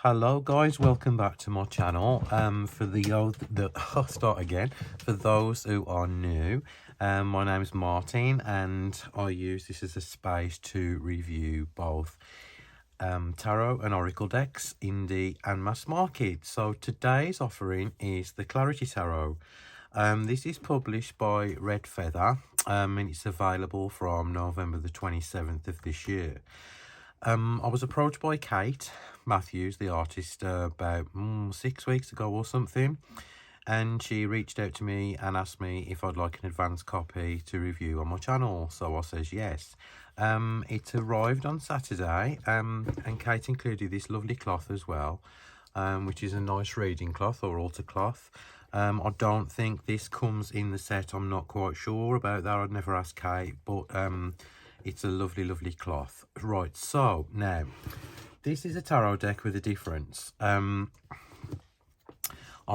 Hello guys, welcome back to my channel. I'll start again. For those who are new, my name is Martin and I use this as a space to review both tarot and oracle decks in the and mass market. So today's offering is the Clarity Tarot. This is published by Red Feather, and it's available from November the 27th of this year. I was approached by Kate Matthews, the artist, about 6 weeks ago or something, and she reached out to me and asked me if I'd like an advance copy to review on my channel. So I says yes. It arrived on Saturday, and Kate included this lovely cloth as well, which is a nice reading cloth or altar cloth. I don't think this comes in the set. I'm not quite sure about that. I'd never asked Kate, but it's a lovely cloth. Right, so now this is a tarot deck with a difference. I've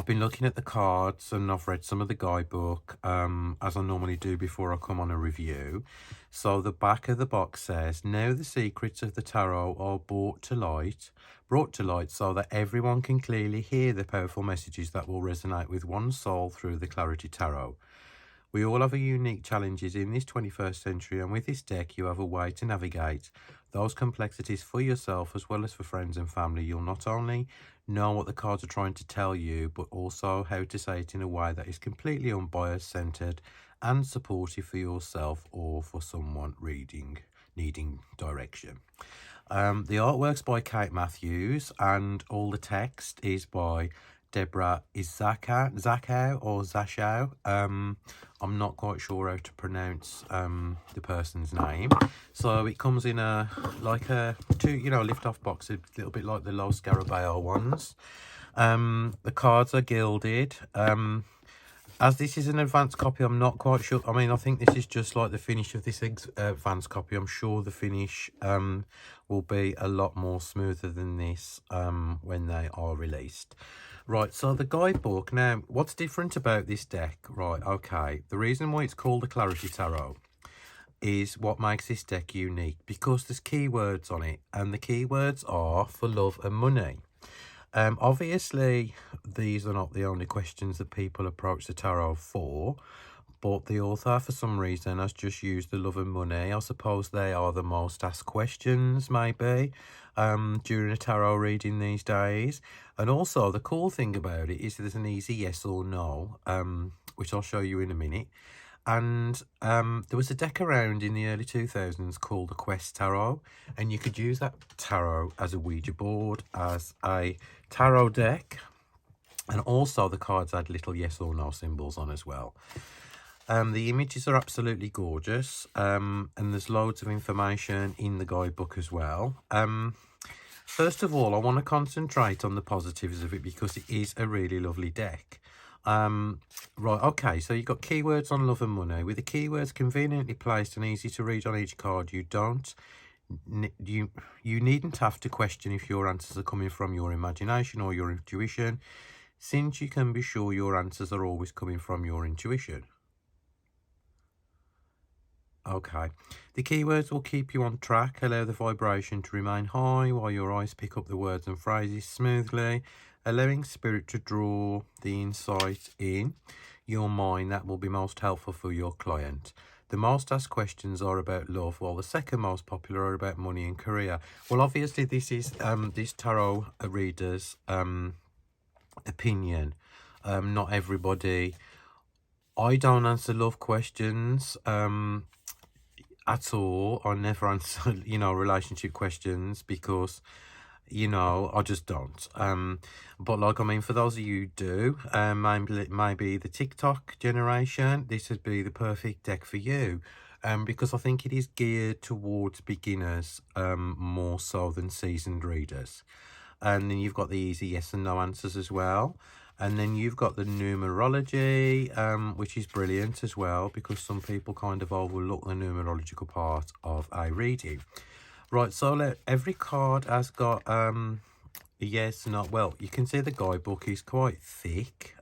been looking at the cards and I've read some of the guidebook, as I normally do before I come on a review. So the back of the box says, now the secrets of the tarot are brought to light so that everyone can clearly hear the powerful messages that will resonate with one's soul through the Clarity Tarot. We all have unique challenges in this 21st century, and with this deck you have a way to navigate those complexities for yourself as well as for friends and family. You'll not only know what the cards are trying to tell you, but also how to say it in a way that is completely unbiased, centered and supportive for yourself or for someone needing direction. The artwork's by Kate Matthews and all the text is by Deborah Zachow or Zashow. I'm not quite sure how to pronounce the person's name. So it comes in a lift off box, a little bit like the Los Scarabeo ones. The cards are gilded. As this is an advanced copy, I'm not quite sure. I mean, I think this is just like the finish of this advanced copy. I'm sure the finish will be a lot more smoother than this when they are released. Right, so the guidebook. Now, what's different about this deck? Right, okay. The reason why it's called the Clarity Tarot is what makes this deck unique, because there's keywords on it, and the keywords are for love and money. Obviously, these are not the only questions that people approach the tarot for, but the author, for some reason, has just used the love and money. I suppose they are the most asked questions, maybe, during a tarot reading these days. And also, the cool thing about it is there's an easy yes or no, which I'll show you in a minute. And there was a deck around in the early 2000s called the Quest Tarot, and you could use that tarot as a Ouija board, as a tarot deck, and also the cards had little yes or no symbols on as well. The images are absolutely gorgeous, and there's loads of information in the guidebook as well. First of all, I want to concentrate on the positives of it because it is a really lovely deck. Right, okay, so you've got keywords on love and money. With the keywords conveniently placed and easy to read on each card, you needn't have to question if your answers are coming from your imagination or your intuition, since you can be sure your answers are always coming from your intuition. Okay, the keywords will keep you on track, allow the vibration to remain high while your eyes pick up the words and phrases smoothly, allowing spirit to draw the insight in your mind that will be most helpful for your client. The most asked questions are about love, while the second most popular are about money and career. Well, obviously this is this tarot reader's opinion. Not everybody. I don't answer love questions at all. I never answer relationship questions because I just don't. But like, I mean, for those of you who do, maybe the TikTok generation, this would be the perfect deck for you, because I think it is geared towards beginners more so than seasoned readers. And then you've got the easy yes and no answers as well. And then you've got the numerology, which is brilliant as well, because some people kind of overlook the numerological part of a reading. Right, so every card has got yes, no. Well, you can see the guidebook is quite thick.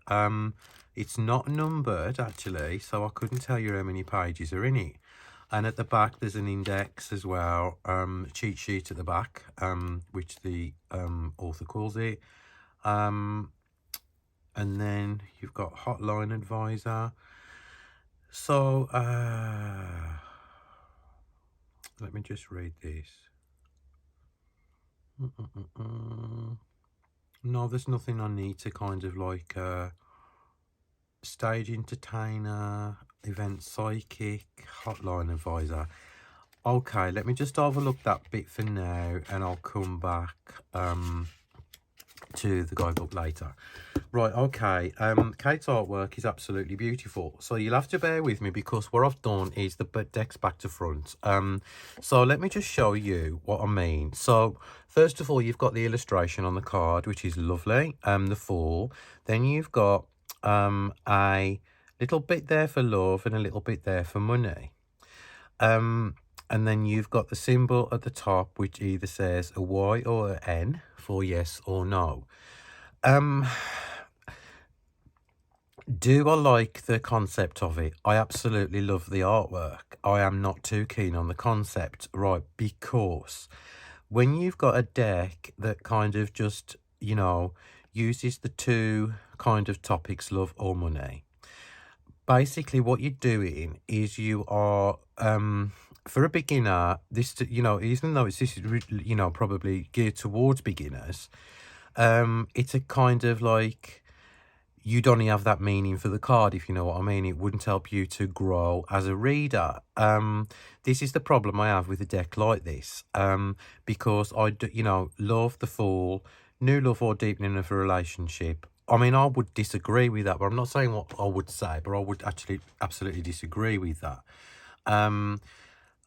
It's not numbered actually, so I couldn't tell you how many pages are in it. And at the back, there's an index as well, cheat sheet at the back, which the author calls it. And then you've got hotline advisor. So let me just read this. No, there's nothing I need to kind of like stage entertainer, event psychic, hotline advisor. Okay, let me just overlook that bit for now, and I'll come back to the guidebook later. Right, okay, Kate's artwork is absolutely beautiful, so you'll have to bear with me because what I've done is the deck's back to front. So let me just show you what I mean. So first of all, you've got the illustration on the card, which is lovely, the Fool. Then you've got a little bit there for love and a little bit there for money. And then you've got the symbol at the top, which either says a Y or an N for yes or no. Do I like the concept of it? I absolutely love the artwork. I am not too keen on the concept, right? Because when you've got a deck that kind of just, you know, uses the two kind of topics, love or money, basically what you're doing is you are, for a beginner, this, you know, even though this is, you know, probably geared towards beginners, it's a kind of like, you'd only have that meaning for the card, if you know what I mean. It wouldn't help you to grow as a reader. This is the problem I have with a deck like this, because I do, you know, love, the Fool, new love or deepening of a relationship. I mean, I would disagree with that, but I'm not saying what I would say, but I would actually absolutely disagree with that.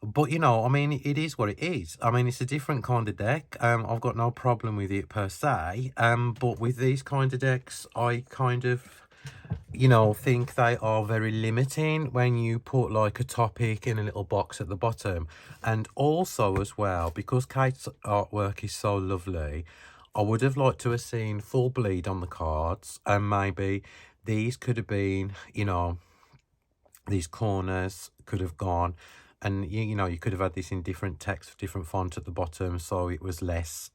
But, you know, I mean, it is what it is. I mean, it's a different kind of deck. I've got no problem with it per se. But with these kind of decks, I kind of, you know, think they are very limiting when you put like a topic in a little box at the bottom. And also as well, because Kate's artwork is so lovely, I would have liked to have seen full bleed on the cards. And maybe these could have been, you know, these corners could have gone, and you know, you could have had this in different text, different font at the bottom, so it was less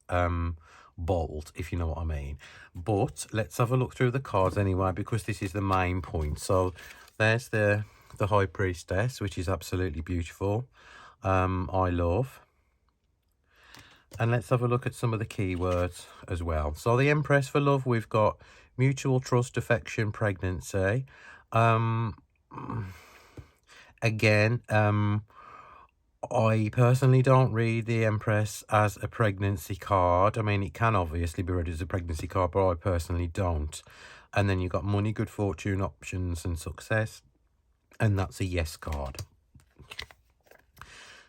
bold, if you know what I mean. But let's have a look through the cards anyway, because this is the main point. So there's the High Priestess, which is absolutely beautiful. I love. And let's have a look at some of the keywords as well. So the Empress, for love, we've got mutual trust, affection, pregnancy. Again, I personally don't read the Empress as a pregnancy card. I mean, it can obviously be read as a pregnancy card, but I personally don't. And then you've got money, good fortune, options, and success. And that's a yes card.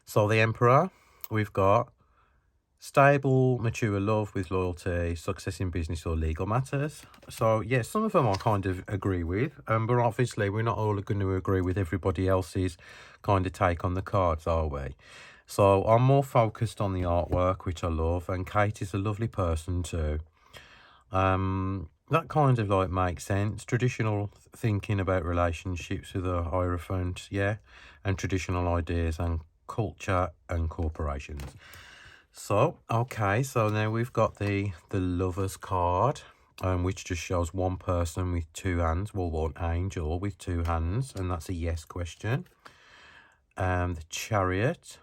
So the Emperor, we've got stable, mature love with loyalty, success in business or legal matters. So, yeah, some of them I kind of agree with. But obviously, we're not all going to agree with everybody else's kind of take on the cards, are we? So, I'm more focused on the artwork, which I love. And Kate is a lovely person too. That kind of like makes sense. Traditional thinking about relationships with a Hierophant, yeah. And traditional ideas and culture and corporations. So, okay, so now we've got the Lover's card, which just shows one person with two hands, well, one angel with two hands, and that's a yes question. The Chariot.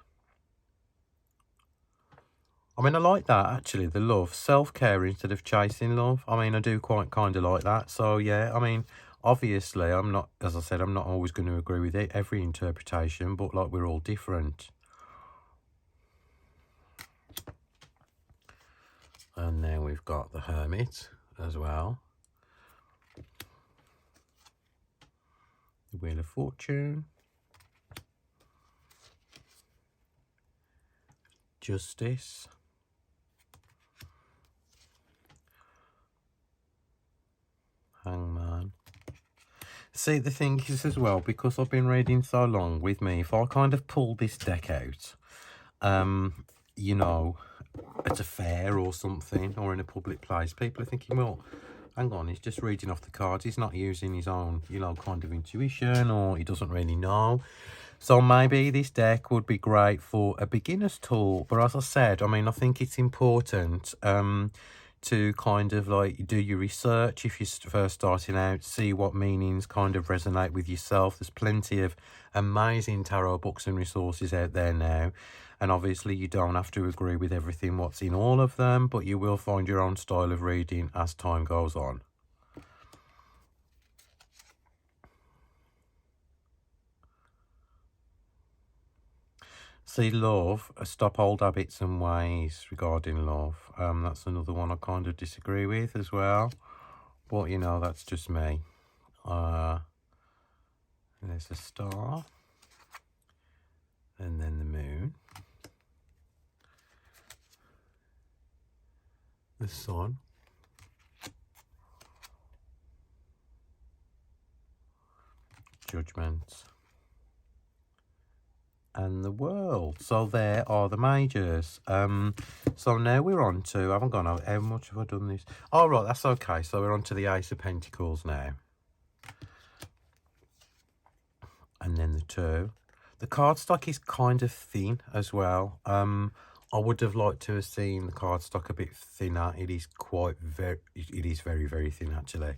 I mean, I like that, actually, the love. Self-care instead of chasing love. I mean, I do quite kind of like that. So, yeah, I mean, obviously, I'm not, as I said, I'm not always going to agree with it, every interpretation, but, like, we're all different. And now we've got the Hermit as well. The Wheel of Fortune. Justice. Hangman. See, the thing is as well, because I've been reading so long with me, if I kind of pull this deck out, you know, at a fair or something, or in a public place, people are thinking, well, hang on, he's just reading off the cards. He's not using his own, you know, kind of intuition, or he doesn't really know. So maybe this deck would be great for a beginner's tool, but as I said, I mean, I think it's important to kind of like do your research if you're first starting out, see what meanings kind of resonate with yourself. There's plenty of amazing tarot books and resources out there now, and obviously you don't have to agree with everything what's in all of them, but you will find your own style of reading as time goes on. See, love, stop old habits and ways regarding love. That's another one I kind of disagree with as well. But, you know, that's just me. There's a star. And then the moon. The sun. Judgment. And the world. So there are the majors. So now we're on to, I haven't gone over, how much have I done this? Oh, right, that's okay. So we're on to the Ace of Pentacles now. And then the 2. The cardstock is kind of thin as well. I would have liked to have seen the cardstock a bit thinner. It is very, very thin actually.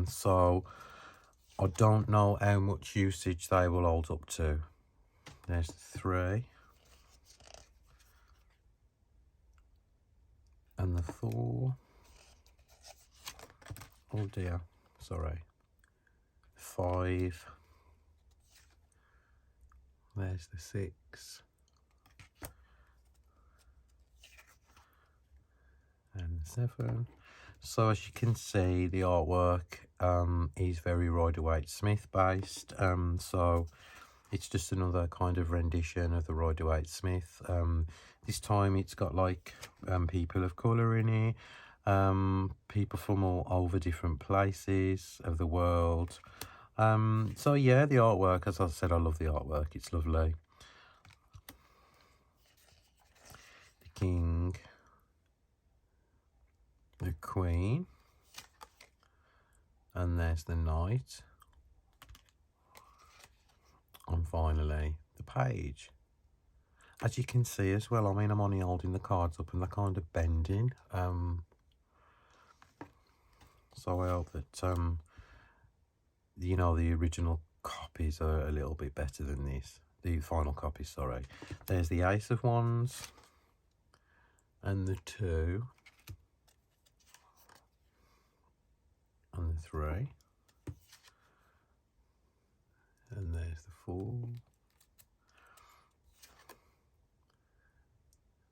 So I don't know how much usage they will hold up to. There's the 3. And the 4. Oh dear, sorry. 5. There's the 6. And 7. So as you can see, the artwork is very Rider-Waite-Smith based. So it's just another kind of rendition of the Rider-Waite-Smith. This time it's got like people of colour in it, people from all over different places of the world. So yeah, the artwork, as I said, I love the artwork. It's lovely. The King. The Queen. And there's the Knight. And finally, the Page. As you can see as well, I mean, I'm only holding the cards up and they're kind of bending. So I hope that, you know, the original copies are a little bit better than this. The final copy, sorry. There's the Ace of Wands. And the 2. And the 3. And there's the 4.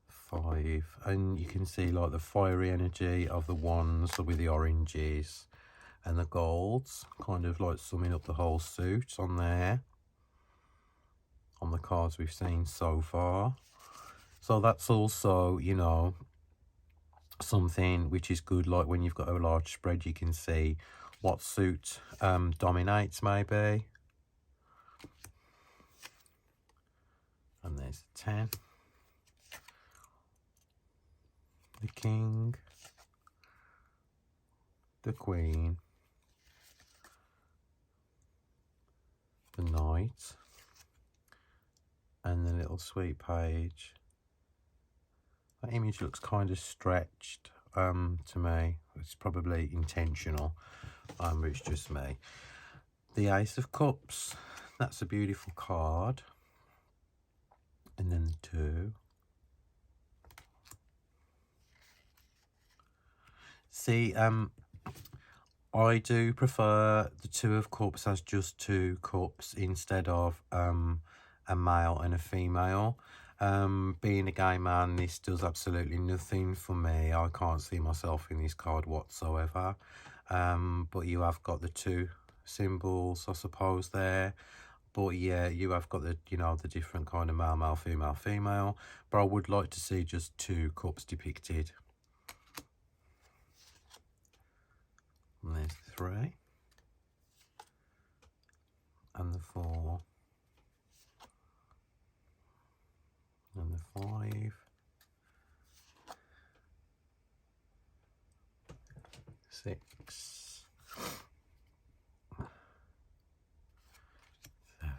5. And you can see like the fiery energy of the wands with the oranges and the golds, kind of like summing up the whole suit on there, on the cards we've seen so far. So that's also, you know, something which is good, like when you've got a large spread, you can see what suit dominates maybe. And there's the 10. The King. The Queen. The Knight. And the little sweet Page. That image looks kind of stretched to me. It's probably intentional, but it's just me. The Ace of Cups. That's a beautiful card. And then the 2. See, I do prefer the 2 of Cups as just 2 cups instead of a male and a female. Being a gay man, this does absolutely nothing for me. I can't see myself in this card whatsoever. But you have got the 2 symbols, I suppose, there. But yeah, you have got the, you know, the different kind of male, male, female, female. But I would like to see just 2 cups depicted. And there's the 3. And the 4. And the 5. 6. 7.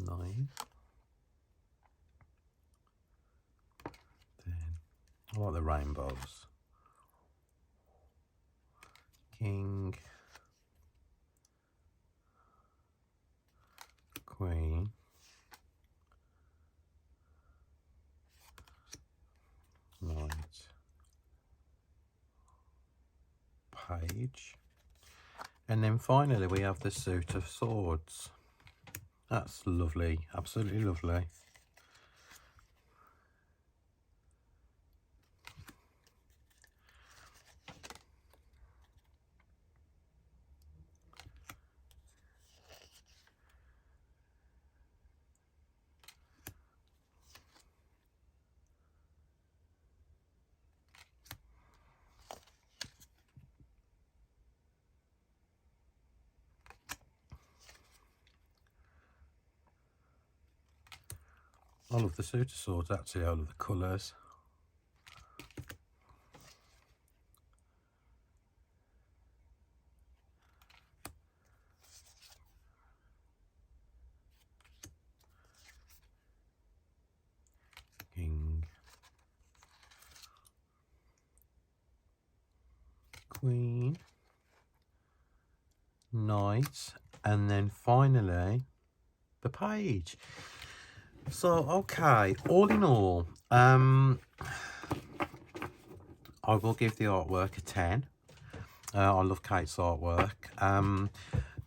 9. Then I like the rainbows. King, Queen, Knight, Page, and then finally we have the suit of swords. That's lovely, absolutely lovely. I love the suit of swords actually, I love the colours. King, Queen, Knight, and then finally the Page. So okay, all in all, I will give the artwork a 10. I love Kate's artwork.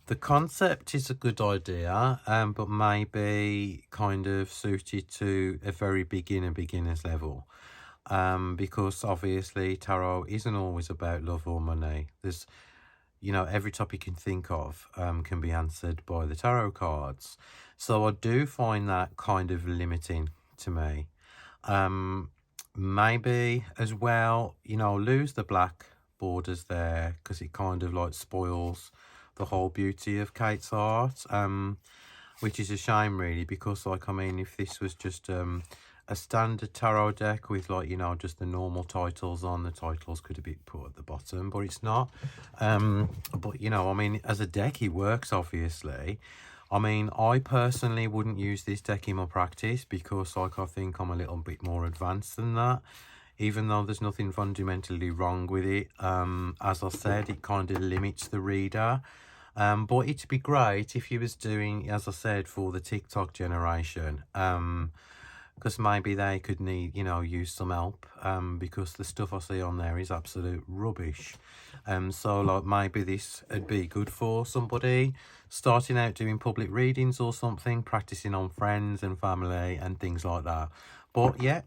The concept is a good idea, but maybe kind of suited to a very beginner's level. Because obviously tarot isn't always about love or money. There's, you know, every topic you can think of can be answered by the tarot cards. So I do find that kind of limiting to me. Maybe as well, you know, lose the black borders there because it kind of like spoils the whole beauty of Kate's art, which is a shame really, because like, I mean, if this was just a standard tarot deck with like, you know, just the normal titles on, the titles could have been put at the bottom, but it's not. But you know, I mean, as a deck it works obviously. I mean, I personally wouldn't use this deck in my practice because like, I think I'm a little bit more advanced than that, even though there's nothing fundamentally wrong with it. As I said, it kind of limits the reader. But it'd be great if you was doing, as I said, for the TikTok generation, because maybe they could need, you know, use some help, because the stuff I see on there is absolute rubbish. So like, maybe this would be good for somebody starting out doing public readings or something, practicing on friends and family and things like that. But yeah,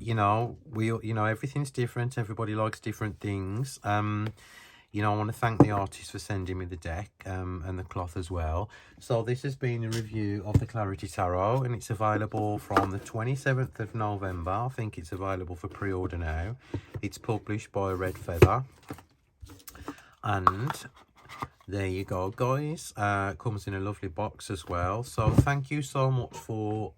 you know, everything's different, everybody likes different things. You know, I want to thank the artist for sending me the deck, and the cloth as well. So this has been a review of the Clarity Tarot, and it's available from the 27th of November. I think it's available for pre-order now. It's published by Red Feather. And there you go, guys. It comes in a lovely box as well. So thank you so much for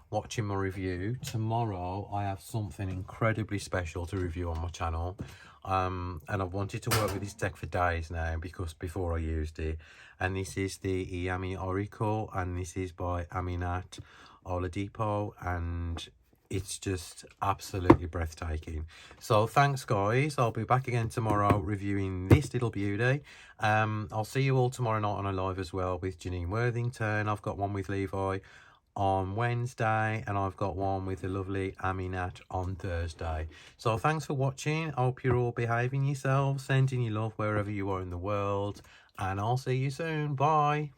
watching my review. Tomorrow I have something incredibly special to review on my channel, and I've wanted to work with this deck for days now, because before I used it. And this is the Iyami Oracle, and this is by Aminat Oladipo, and it's just absolutely breathtaking. So thanks guys, I'll be back again tomorrow reviewing this little beauty. I'll see you all tomorrow night on a live as well with Janine Worthington. I've got one with Levi on Wednesday, and I've got one with the lovely Aminat on Thursday. So thanks for watching. I hope you're all behaving yourselves, sending you love wherever you are in the world, and I'll see you soon. Bye.